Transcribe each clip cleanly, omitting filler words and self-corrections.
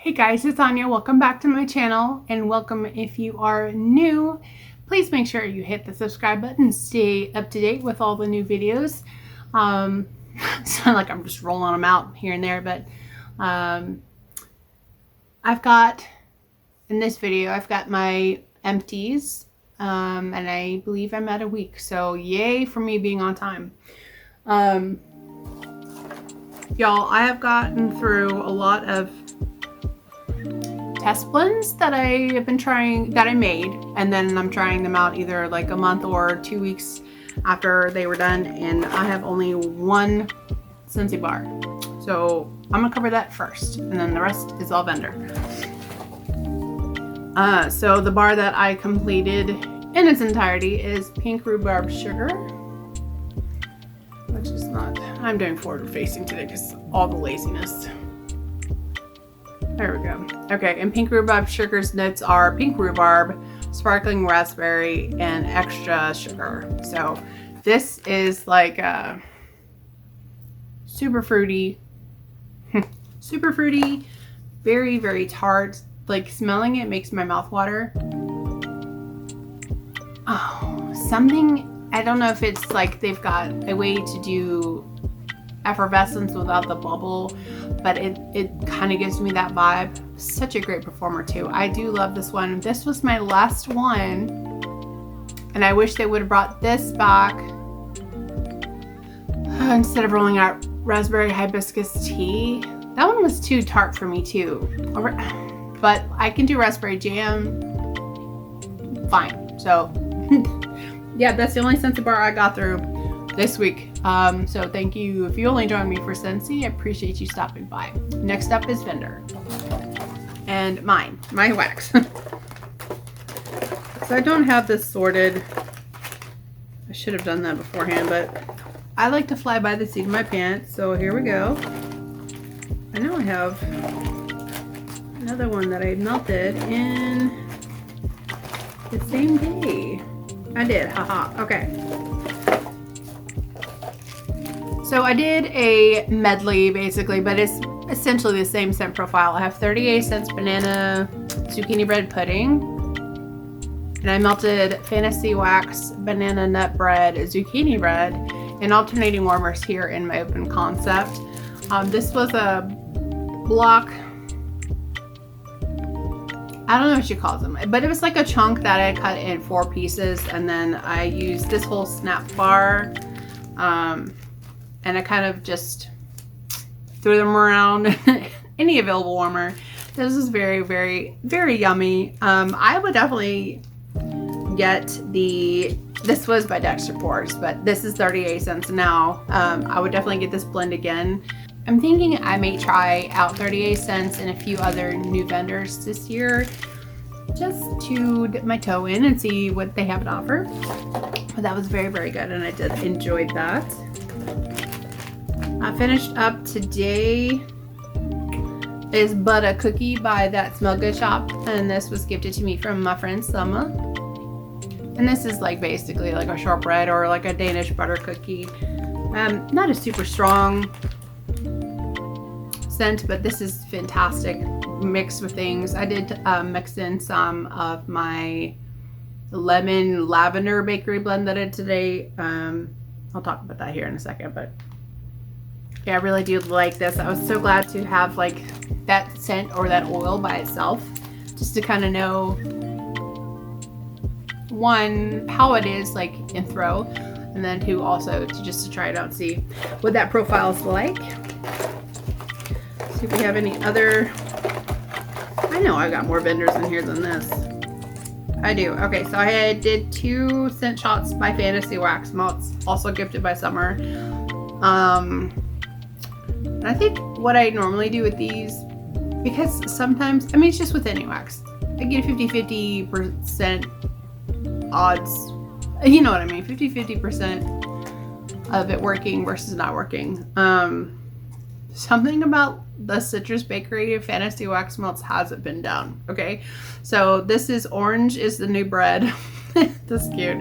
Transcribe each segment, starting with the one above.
Hey guys, it's Anya. Welcome back to my channel, and welcome if you are new. Please make sure you hit the subscribe button, stay up to date with all the new videos. It's not like I'm just rolling them out here and there, but I've got, in this video, I've got my empties, and I believe I'm at a week, so yay for me being on time. Y'all, I have gotten through a lot of test blends that I have been trying, that I made, and then I'm trying them out either like a month or 2 weeks after they were done, and I have only one Scentsy bar. So I'm gonna cover that first, and then the rest is all vendor. So the bar that I completed in its entirety is Pink Rhubarb Sugar, which is not, I'm doing forward facing today because all the laziness. There we go. Okay, and Pink Rhubarb Sugar's notes are pink rhubarb, sparkling raspberry, and extra sugar. So this is like super fruity, super fruity, very, very tart. Like smelling it makes my mouth water. Oh, something, I don't know if it's like they've got a way to do effervescence without the bubble, but it kind of gives me that vibe. Such a great performer too. I do love this one. This was my last one, and I wish they would have brought this back instead of rolling out raspberry hibiscus tea. That one was too tart for me too, but I can do raspberry jam fine. So yeah, that's the only Scentsy bar I got through this week. So thank you. If you only joined me for Scentsy, I appreciate you stopping by. Next up is vendor. And my wax. So I don't have this sorted. I should have done that beforehand, but I like to fly by the seat of my pants. So here we go. I know I have another one that I melted in the same day. I did, haha, okay. So I did a medley basically, but it's essentially the same scent profile. I have 38 cents banana zucchini bread pudding, and I melted fantasy wax banana nut bread zucchini bread in alternating warmers here in my open concept. This was a block, I don't know what she calls them, but it was like a chunk that I cut in 4 pieces, and then I used this whole snap bar, and I kind of just threw them around any available warmer. This is very, very, very yummy. I would definitely get this was by Dexter Force, but this is 38 cents now. I would definitely get this blend again. I'm thinking I may try out 38 cents and a few other new vendors this year, just to dip my toe in and see what they have to offer. But that was very, very good, and I did enjoy that. I finished up today is Butter Cookie by That Smell Good Shop, and this was gifted to me from my friend Summer. And this is like basically like a shortbread or like a Danish butter cookie. Not a super strong scent, but this is fantastic mixed with things. I did mix in some of my lemon lavender bakery blend that I did today. I'll talk about that here in a second, but yeah, I really do like this. I was so glad to have like that scent or that oil by itself, just to kind of know, one, how it is like in throw, and then two, also to try it out and see what that profile is like. See if we have any other. I know I got more vendors in here than this. I do. Okay, so I did 2 scent shots by Fantasy Wax Melts, also gifted by Summer. And I think what I normally do with these, because sometimes, I mean, it's just with any wax, I get 50-50% odds, you know what I mean, 50-50% of it working versus not working. Something about the Citrus Bakery Fantasy Wax Melts hasn't been down. Okay, so this is orange is the new bread. That's cute,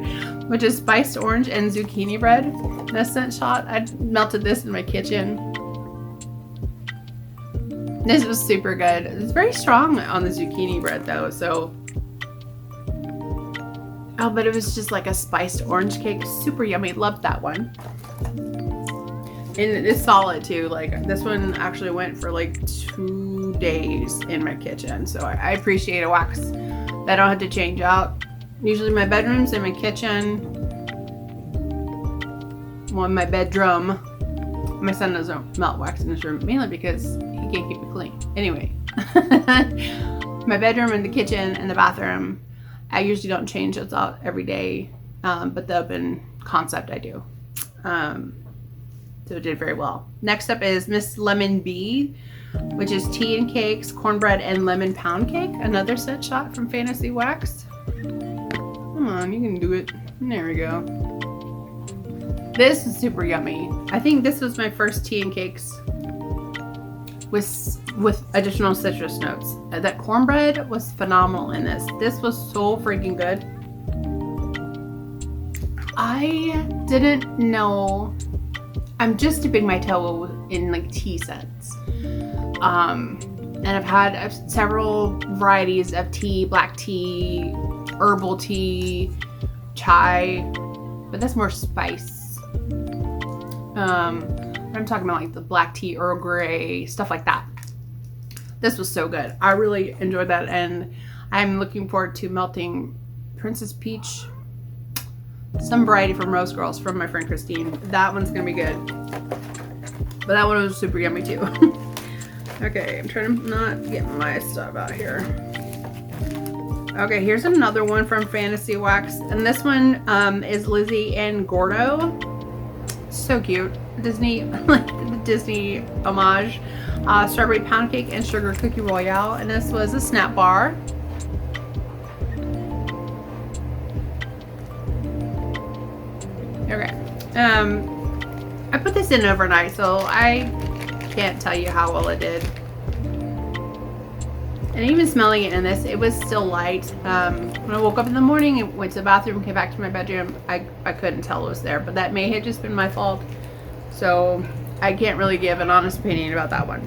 which is spiced orange and zucchini bread in a scent shot. I melted this in my kitchen. This was super good. It's very strong on the zucchini bread though, so. Oh, but it was just like a spiced orange cake. Super yummy. Loved that one. And it's solid too. Like this one actually went for like 2 days in my kitchen. So I appreciate a wax that I don't have to change out. Usually my bedroom's in my kitchen. Well, in my bedroom. My son doesn't melt wax in his room, mainly because he can't keep it clean. Anyway, my bedroom and the kitchen and the bathroom, I usually don't change those out every day, but the open concept I do. So it did very well. Next up is Miss Lemon Bee, which is tea and cakes, cornbread, and lemon pound cake. Another set shot from Fantasy Wax. Come on, you can do it. There we go. This is super yummy. I think this was my first tea and cakes with additional citrus notes. That cornbread was phenomenal in this. This was so freaking good. I didn't know. I'm just dipping my toe in like tea scents. And I've had several varieties of tea, black tea, herbal tea, chai, but that's more spice. I'm talking about like the black tea, Earl Grey, stuff like that. This was so good. I really enjoyed that, and I'm looking forward to melting Princess Peach, some variety from Rose Girls from my friend Christine. That one's gonna be good. But that one was super yummy too. Okay, I'm trying to not get my stuff out here. Okay, here's another one from Fantasy Wax, and this one is Lizzie and Gordo. So cute. Disney, like the Disney homage. Strawberry pound cake and sugar cookie royale, and this was a snap bar. Okay. I put this in overnight, so I can't tell you how well it did. And even smelling it in this, it was still light. When I woke up in the morning and went to the bathroom, came back to my bedroom, I couldn't tell it was there, but that may have just been my fault. So I can't really give an honest opinion about that one.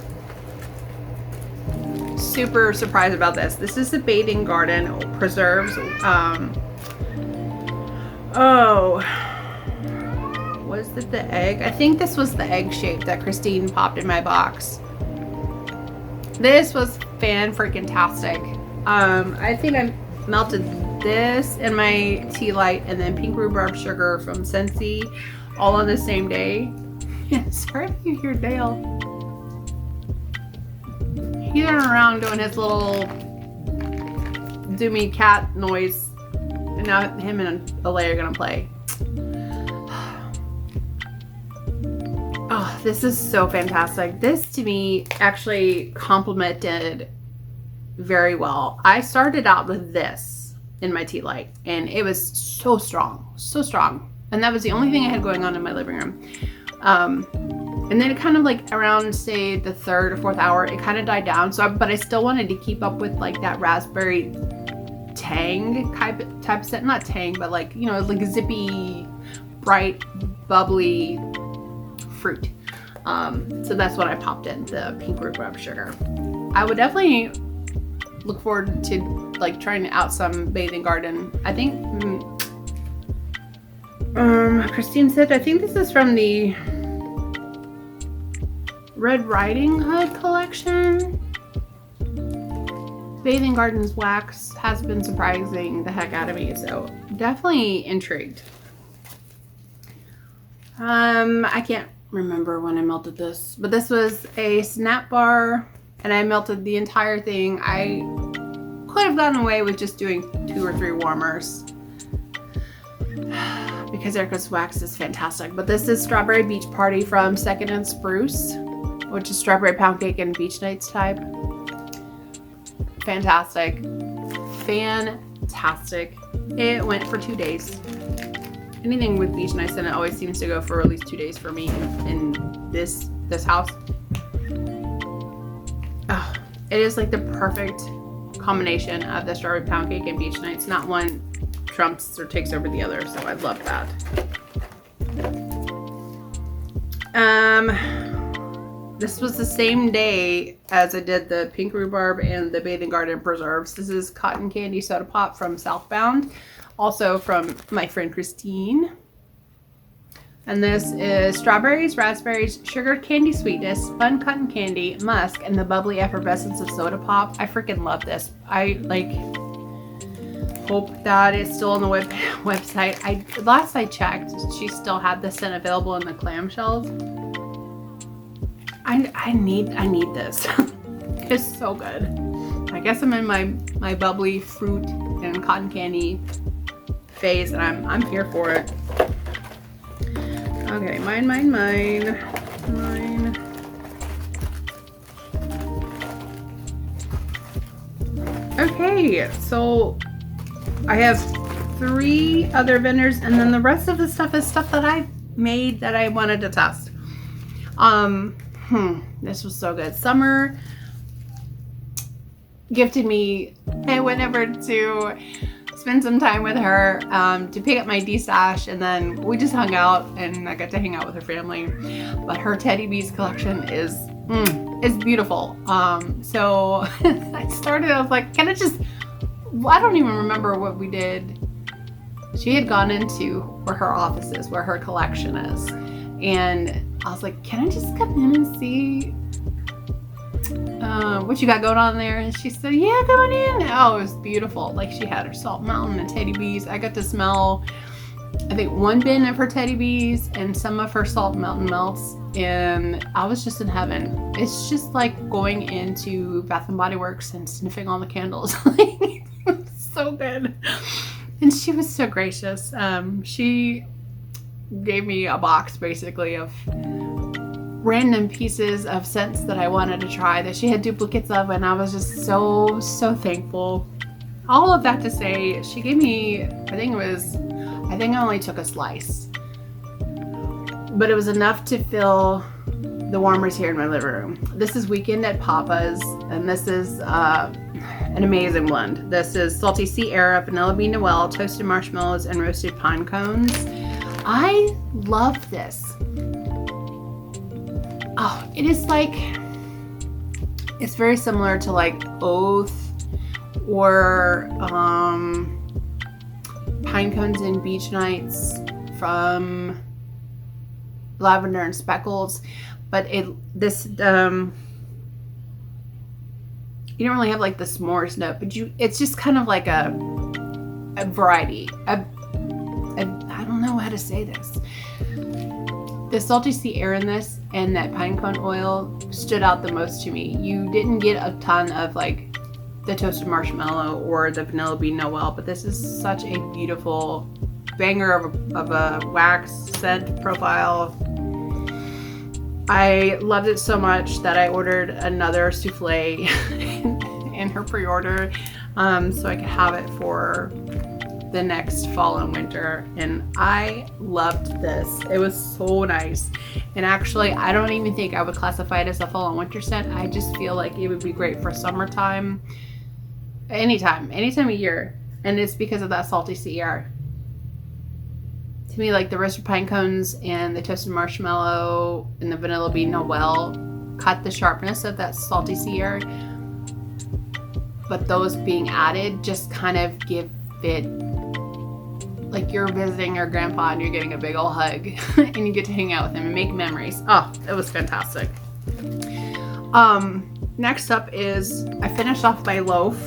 Super surprised about this. This is the Bathing Garden Preserves. Was it the egg? I think this was the egg shape that Christine popped in my box. This was fan-freaking-tastic. I think I melted this in my tea light and then pink rhubarb sugar from Scentsy all on the same day. Sorry if you hear Dale. He's running around doing his little doomy cat noise. And now him and Alea are gonna play. Oh, this is so fantastic. This to me actually complemented very well. I started out with this in my tea light and it was so strong, so strong. And that was the only thing I had going on in my living room. And then it kind of like around say the 3rd or 4th hour, it kind of died down. So, but I still wanted to keep up with like that raspberry tang type of scent. Not tang, but like, you know, like zippy, bright, bubbly fruit. So that's what I popped in, the pink rhubarb sugar. I would definitely look forward to like trying out some Bathing Garden. I think Christine said, I think this is from the Red Riding Hood collection. Bathing Garden's wax has been surprising the heck out of me, so definitely intrigued. I can't remember when I melted this, but this was a snap bar and I melted the entire thing. I could have gotten away with just doing 2 or 3 warmers because Erica's wax is fantastic. But this is Strawberry Beach Party from Second and Spruce, which is strawberry pound cake and beach nights type. Fantastic. Fantastic. It went for 2 days. Anything with beach nights in it always seems to go for at least 2 days for me in this house. Oh, it is like the perfect combination of the strawberry pound cake and beach nights. Not one trumps or takes over the other, so I love that. This was the same day as I did the pink rhubarb and the Bathing Garden preserves. This is cotton candy soda pop from Southbound, also from my friend Christine. And this is strawberries, raspberries, sugar candy sweetness, spun cotton candy, musk, and the bubbly effervescence of soda pop. I freaking love this. I like hope that it's still on the website. Last I checked, she still had the scent available in the clamshells. I need this. It's so good. I guess I'm in my bubbly fruit and cotton candy phase, and I'm here for it. Okay, mine. Okay, so I have 3 other vendors, and then the rest of the stuff is stuff that I made that I wanted to test. This was so good. Summer gifted me, I went over to spend some time with her to pick up my D-stash, and then we just hung out and I got to hang out with her family. But her Teddy Bees collection is beautiful. So I was like, can I just, I don't even remember what we did. She had gone into where her office is, where her collection is. And I was like, can I just come in and see what you got going on there? And she said, yeah, come on in. Oh, it was beautiful. Like, she had her Salt Mountain and Teddy Bees. I got to smell, I think, 1 bin of her Teddy Bees and some of her Salt Mountain melts. And I was just in heaven. It's just like going into Bath and Body Works and sniffing all the candles. So good. And she was so gracious. She gave me a box basically of random pieces of scents that I wanted to try that she had duplicates of, and I was just so thankful. All of that to say, she gave me, I think I only took a slice, but it was enough to fill the warmers here in my living room. This is Weekend at Papa's, and this is an amazing blend. This is Salty Sea Era, Vanilla Bean Noel, Toasted Marshmallows, and Roasted Pine Cones. I love this. Oh, it is like, it's very similar to like Oath or Pine Cones and Beach Nights from Lavender and Speckles, but you don't really have like the s'mores note, but it's just kind of like a variety. I don't know how to say this. The Salty Sea Air in this and that pine cone oil stood out the most to me. You didn't get a ton of like the toasted marshmallow or the vanilla bean Noel, but this is such a beautiful banger of a wax scent profile. I loved it so much that I ordered another souffle in her pre-order so I could have it for the next fall and winter, and I loved this. It was so nice. And actually, I don't even think I would classify it as a fall and winter scent. I just feel like it would be great for summertime, anytime of year, and it's because of that Salty Sea Air. To me, like the roasted pine cones and the toasted marshmallow and the vanilla bean Noel cut the sharpness of that Salty Sea Air, but those being added just kind of give it like you're visiting your grandpa and you're getting a big old hug and you get to hang out with him and make memories. Oh, it was fantastic. Next up is I finished off my loaf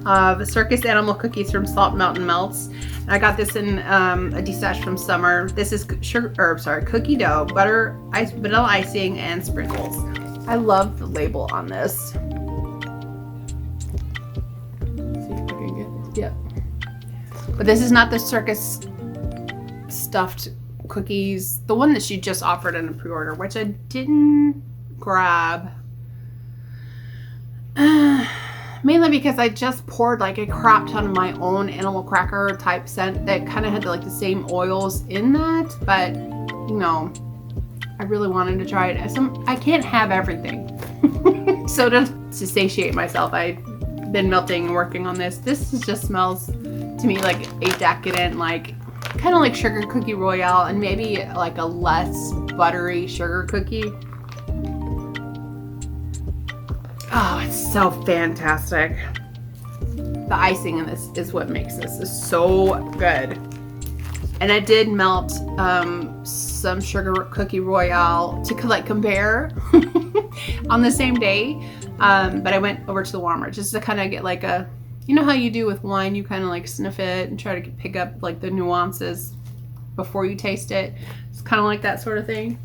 of Circus Animal Cookies from Salt Mountain Melts. And I got this in a de-stash from Summer. This is cookie dough, butter, vanilla icing, and sprinkles. I love the label on this. Yep. But this is not the circus stuffed cookies. The one that she just offered in a pre-order, which I didn't grab. Mainly because I just poured like a crap ton of my own animal cracker type scent that kind of had like the same oils in that. But, you know, I really wanted to try it. I can't have everything. So to satiate myself, I've been melting and working on this. This just smells to me like a decadent, like kind of like Sugar Cookie Royale, and maybe like a less buttery sugar cookie. Oh, it's so fantastic. The icing in this is what makes this so good. And I did melt some sugar cookie royale to like compare on the same day. But I went over to the Walmart just to kind of get like a, you know how you do with wine, you kind of like sniff it and try to pick up like the nuances before you taste it. It's kind of like that sort of thing.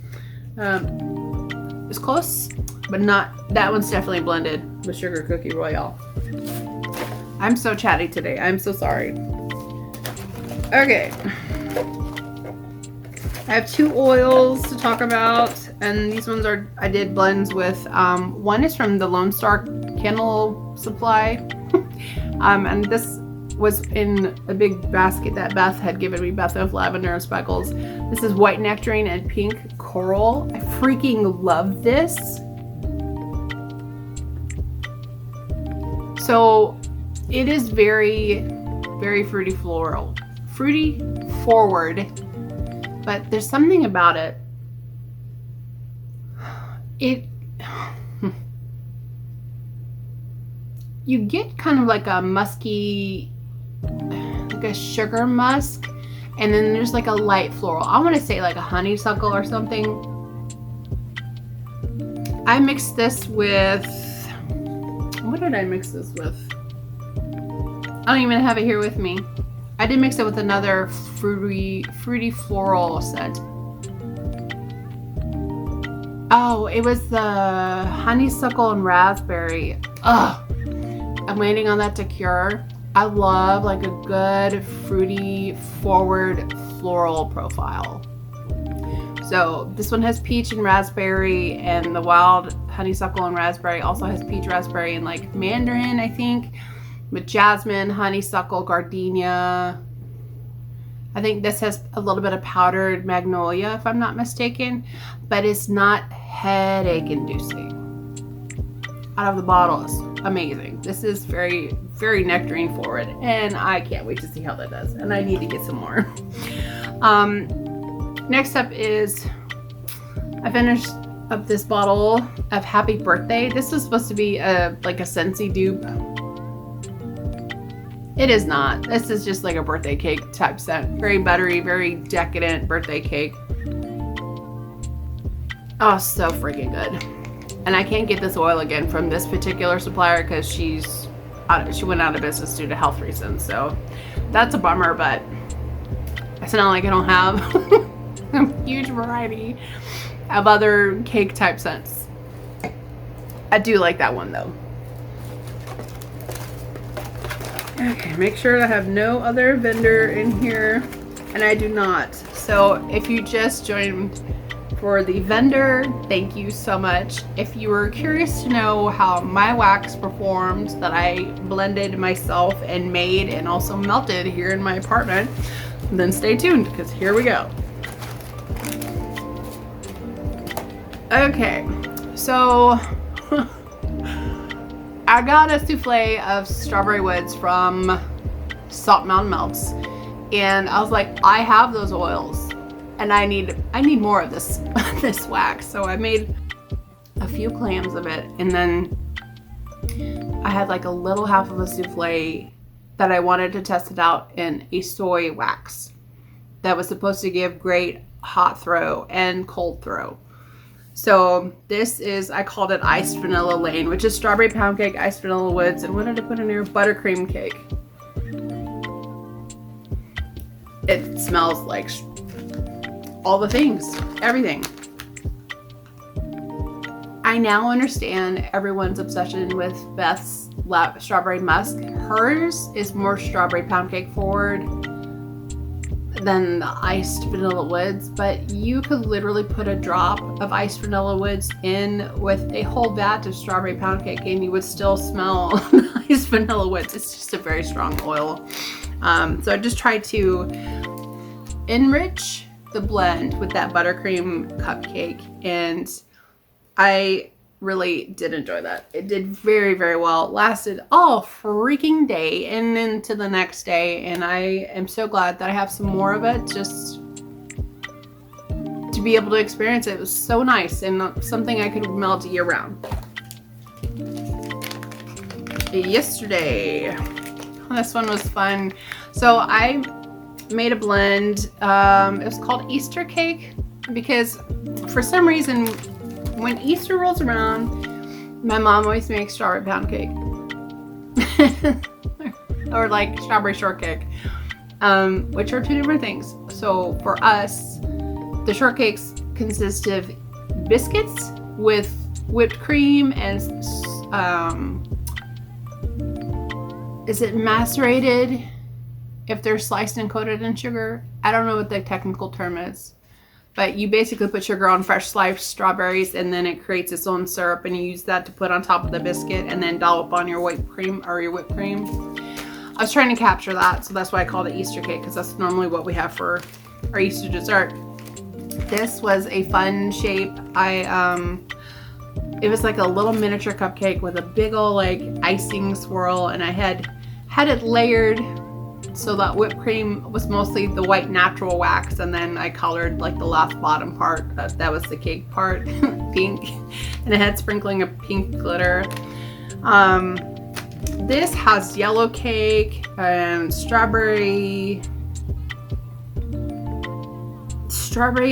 It's close, but not, that one's definitely blended with sugar cookie royale. I'm so chatty today. I'm so sorry. Okay. I have 2 oils to talk about, and these ones are, I did blends with, one is from the Lone Star Candle Supply, and this was in a big basket that Beth had given me, Beth of Lavender and Speckles. This is White Nectarine and Pink Coral. I freaking love this. So it is very, very fruity floral. Fruity forward, but there's something about it. You get kind of like a musky, like a sugar musk, and then there's like a light floral. I want to say like a honeysuckle or something. I mixed this with, what did I mix this with? I don't even have it here with me. I did mix it with another fruity floral scent. Oh, it was the honeysuckle and raspberry. Ugh. I'm waiting on that to cure. I love like a good fruity forward floral profile. So this one has peach and raspberry, and the wild honeysuckle and raspberry also has peach, raspberry, and like mandarin, I think, with jasmine, honeysuckle, gardenia. I think this has a little bit of powdered magnolia, if I'm not mistaken, but it's not headache inducing. Out of the bottle is amazing. This is very, very nectarine forward, and I can't wait to see how that does. And I need to get some more. Next up is, I finished up this bottle of Happy Birthday. This is supposed to be like a Scentsy dupe. It is not. This is just like a birthday cake type scent. Very buttery, very decadent birthday cake. Oh, so freaking good. And I can't get this oil again from this particular supplier because she went out of business due to health reasons. So that's a bummer, but it's not like I don't have a huge variety of other cake type scents. I do like that one though. Okay, make sure I have no other vendor in here, and I do not. So if you just joined for the vendor, thank you so much. If you were curious to know how my wax performed that I blended myself and made and also melted here in my apartment, then stay tuned because here we go. Okay, so I got a souffle of Strawberry Woods from Salt Mountain Melts, and I was like, I have those oils and I need more of this this wax. So I made a few clams of it, and then I had like a little half of a souffle that I wanted to test it out in a soy wax that was supposed to give great hot throw and cold throw. So this is, I called it Iced Vanilla Lane, which is strawberry pound cake, iced vanilla woods, and what did I put in here? Buttercream cake. It smells like all the things, everything. I now understand everyone's obsession with Beth's strawberry musk. Hers is more strawberry pound cake forward than the iced vanilla woods, but you could literally put a drop of iced vanilla woods in with a whole batch of strawberry pound cake and you would still smell iced vanilla woods. It's just a very strong oil. So I just tried to enrich the blend with that buttercream cupcake, and I really did enjoy that. It did very, very well. It lasted all freaking day and into the next day, and I am so glad that I have some more of it just to be able to experience it. It was so nice and something I could melt year round. Yesterday, this one was fun. So I made a blend. It was called Easter cake because for some reason when Easter rolls around, my mom always makes strawberry pound cake or like strawberry shortcake, which are two different things. So for us, the shortcakes consist of biscuits with whipped cream and is it macerated if they're sliced and coated in sugar? I don't know what the technical term is, but you basically put sugar on fresh sliced strawberries and then it creates its own syrup and you use that to put on top of the biscuit and then dollop on your whipped cream. I was trying to capture that, so that's why I called it Easter cake, because that's normally what we have for our Easter dessert. This was a fun shape. It was like a little miniature cupcake with a big old like icing swirl, and I had it layered so that whipped cream was mostly the white natural wax, and then I colored like the last bottom part, that was the cake part, pink, and it had sprinkling of pink glitter. This has yellow cake and strawberry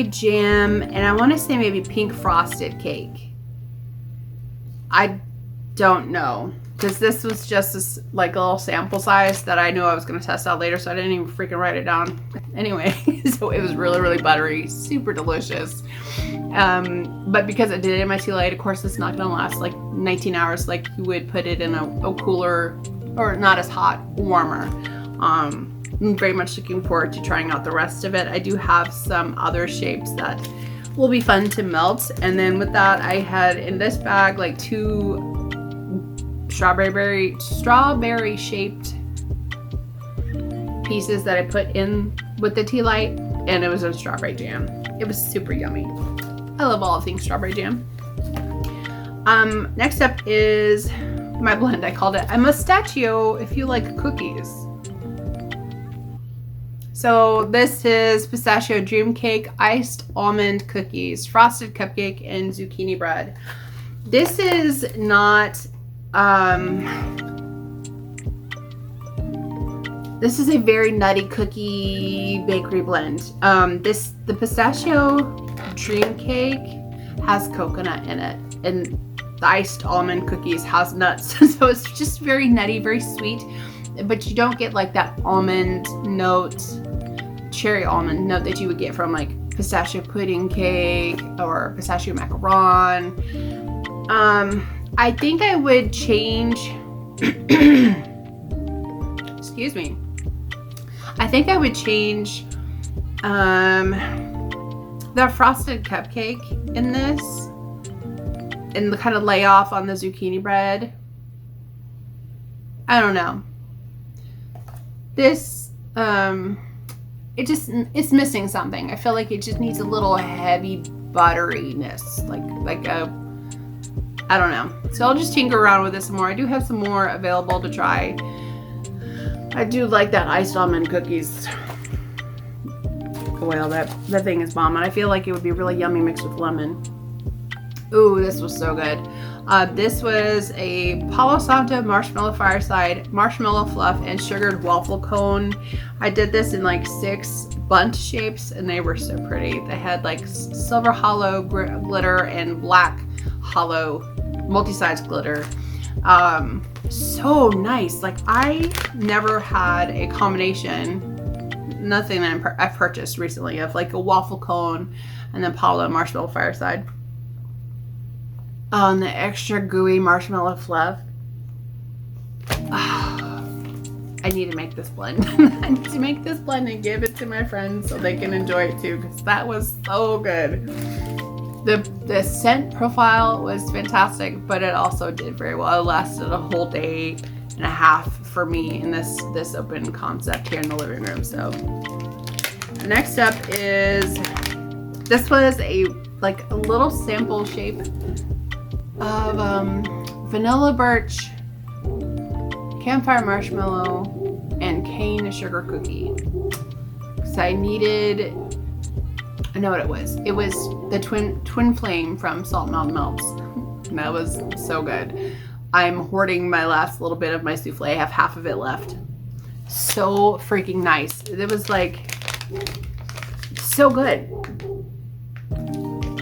jam, and I want to say maybe pink frosted cake. I don't know, because this was just this like a little sample size that I knew I was going to test out later, so I didn't even freaking write it down. Anyway, so it was really, really buttery, super delicious. But because I did it in my tea light, of course, it's not going to last like 19 hours like you would put it in a cooler, or not as hot, warmer. I'm very much looking forward to trying out the rest of it. I do have some other shapes that will be fun to melt. And then with that, I had in this bag like 2 strawberry shaped pieces that I put in with the tea light, and it was a strawberry jam. It was super yummy. I love all things strawberry jam. Next up is my blend. I called it a mustachio if you like cookies. So this is pistachio dream cake, iced almond cookies, frosted cupcake, and zucchini bread. This is not, this is a very nutty cookie bakery blend. The pistachio dream cake has coconut in it, and the iced almond cookies has nuts. So it's just very nutty, very sweet, but you don't get like that almond note, cherry almond note that you would get from like pistachio pudding cake or pistachio macaron. I think I would change excuse me, I think I would change the frosted cupcake in this and the kind of lay off on the zucchini bread. I don't know. This it's missing something. I feel like it just needs a little heavy butteriness, like a, I don't know. So I'll just tinker around with this some more. I do have some more available to try. I do like that iced almond cookies. Well, that thing is bomb, and I feel like it would be really yummy mixed with lemon. Ooh, this was so good. This was a Palo Santo marshmallow fireside, marshmallow fluff, and sugared waffle cone. I did this in like 6 bundt shapes, and they were so pretty. They had like silver hollow glitter and black hollow multi-size glitter. So nice. Like, I never had a combination, nothing that I've purchased recently, of like a waffle cone and then Palo marshmallow fireside. On the extra gooey marshmallow fluff. I need to make this blend. I need to make this blend and give it to my friends so they can enjoy it too, because that was so good. The scent profile was fantastic, but it also did very well. It lasted a whole day and a half for me in this open concept here in the living room. So next up is, this was a little sample shape of vanilla birch, campfire marshmallow, and cane sugar cookie. So I needed I know what it was. It was the twin flame from Salt Mountain Melts. And that was so good. I'm hoarding my last little bit of my souffle. I have half of it left. So freaking nice. It was like so good.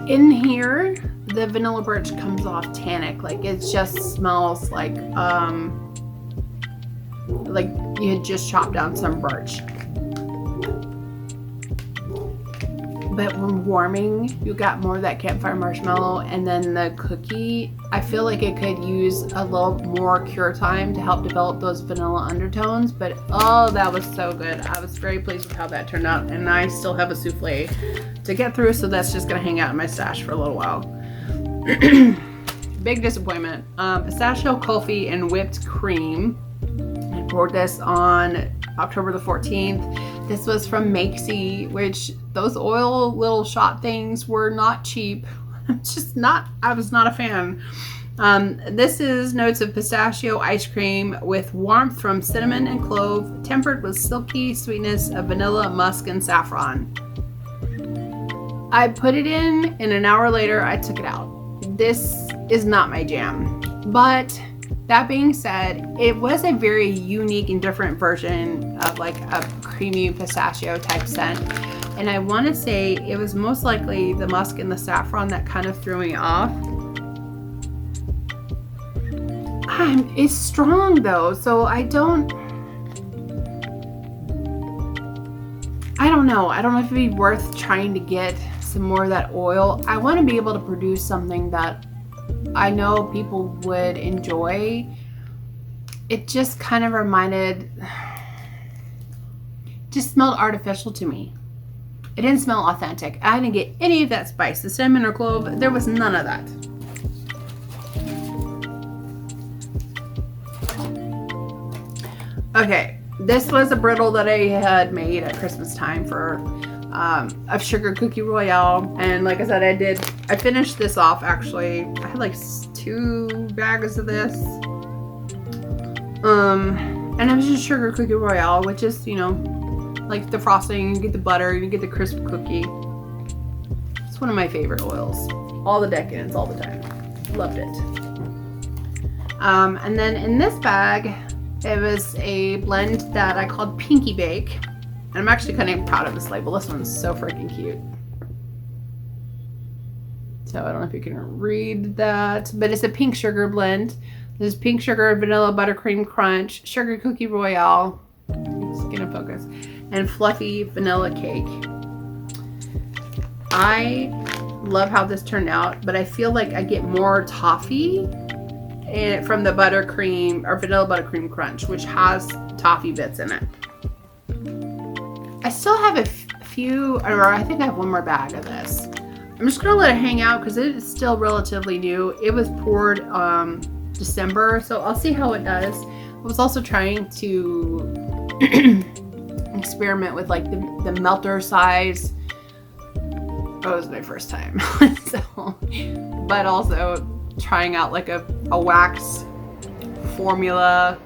In here, the vanilla birch comes off tannic. Like it just smells like you had just chopped down some birch. But when warming, you got more of that campfire marshmallow, and then the cookie, I feel like it could use a little more cure time to help develop those vanilla undertones. But oh, that was so good. I was very pleased with how that turned out, and I still have a souffle to get through, so that's just gonna hang out in my stash for a little while. Big disappointment. Pistachio kulfi and whipped cream. I poured this on October the 14th. This was from Makesy, which those oil little shot things were not cheap. I was not a fan. This is notes of pistachio ice cream with warmth from cinnamon and clove, tempered with silky sweetness of vanilla, musk, and saffron. I put it in, and an hour later, I took it out. This is not my jam, but that being said, it was a very unique and different version of like a creamy pistachio type scent. And I want to say it was most likely the musk and the saffron that kind of threw me off. It's strong though, so I don't know. I don't know if it'd be worth trying to get some more of that oil. I want to be able to produce something that I know people would enjoy. It just kind of just smelled artificial to me. It didn't smell authentic. I didn't get any of that spice, the cinnamon or clove. There was none of that. Okay, this was a brittle that I had made at Christmas time for a sugar cookie royale, and like I said, I finished this off actually. I had like 2 bags of this, and it was just sugar cookie royale, which is, you know, like the frosting, you get the butter, you get the crisp cookie. It's one of my favorite oils. All the decadence, all the time. Loved it. And then in this bag, it was a blend that I called Pinky Bake. And I'm actually kind of proud of this label. This one's so freaking cute. So I don't know if you can read that, but it's a pink sugar blend. This is pink sugar, vanilla buttercream crunch, sugar cookie royale, it's gonna focus, and fluffy vanilla cake. I love how this turned out, but I feel like I get more toffee from the buttercream or vanilla buttercream crunch, which has toffee bits in it. I still have a few, or I think I have one more bag of this. I'm just gonna let it hang out because it is still relatively new. It was poured December, so I'll see how it does. I was also trying to experiment with like the melter size. That was my first time. So, but also trying out like a wax formula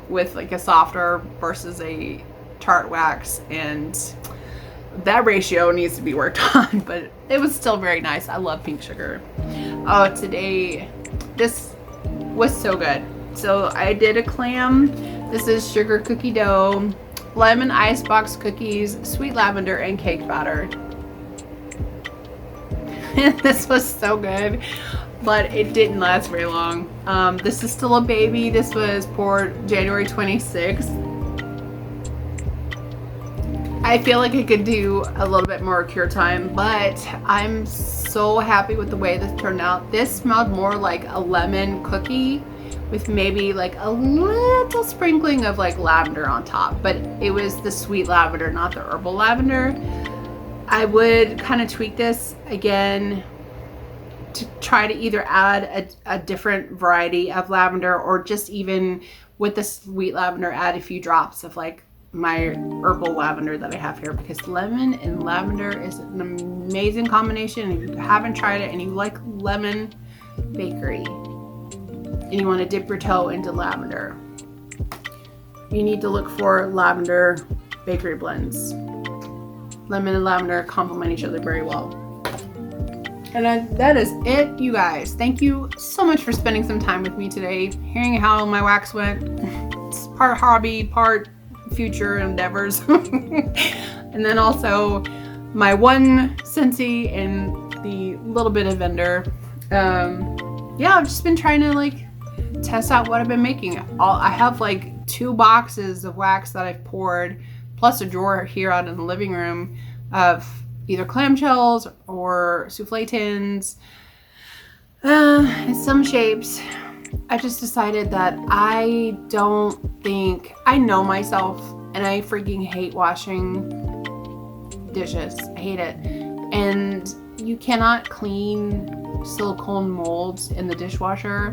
with like a softer versus a tart wax, and that ratio needs to be worked on, but it was still very nice. I love pink sugar. Oh, today this was so good. So I did a clam. This is sugar cookie dough, lemon icebox cookies, sweet lavender, and cake batter. This was so good, but it didn't last very long. This is still a baby. This was poured January 26th. I feel like I could do a little bit more cure time, but I'm so happy with the way this turned out. This smelled more like a lemon cookie with maybe like a little sprinkling of like lavender on top, but it was the sweet lavender, not the herbal lavender. I would kind of tweak this again to try to either add a different variety of lavender, or just even with the sweet lavender add a few drops of like my herbal lavender that I have here, because lemon and lavender is an amazing combination. If you haven't tried it and you like lemon bakery and you want to dip your toe into lavender, you need to look for lavender bakery blends. lemon and lavender complement each other very well. And that is it, you guys. Thank you so much for spending some time with me today, hearing how my wax went. It's part hobby, part future endeavors. And then also my one Scentsy and the little bit of vendor. Yeah, I've just been trying to like test out what I've been making. I have like 2 boxes of wax that I've poured, plus a drawer here out in the living room of either clamshells or souffle tins in some shapes. I just decided that I know myself, and I freaking hate washing dishes. I hate it. And you cannot clean silicone molds in the dishwasher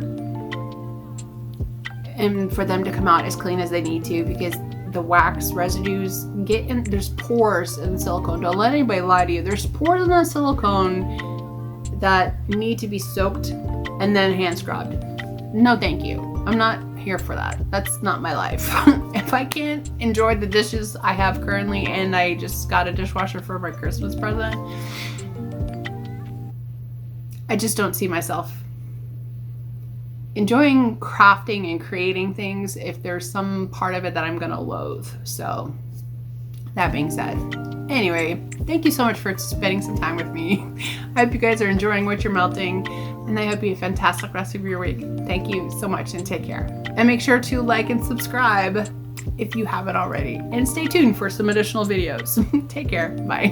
and for them to come out as clean as they need to, because the wax residues get in. There's pores in the silicone. Don't let anybody lie to you. There's pores in the silicone that need to be soaked and then hand scrubbed. No, thank you. I'm not here for that. That's not my life. If I can't enjoy the dishes I have currently, and I just got a dishwasher for my Christmas present, I just don't see myself enjoying crafting and creating things if there's some part of it that I'm gonna loathe. So that being said, anyway, thank you so much for spending some time with me. I hope you guys are enjoying what you're melting, and I hope you have a fantastic rest of your week. Thank you so much, and take care. And make sure to like and subscribe if you haven't already, and stay tuned for some additional videos. Take care. Bye.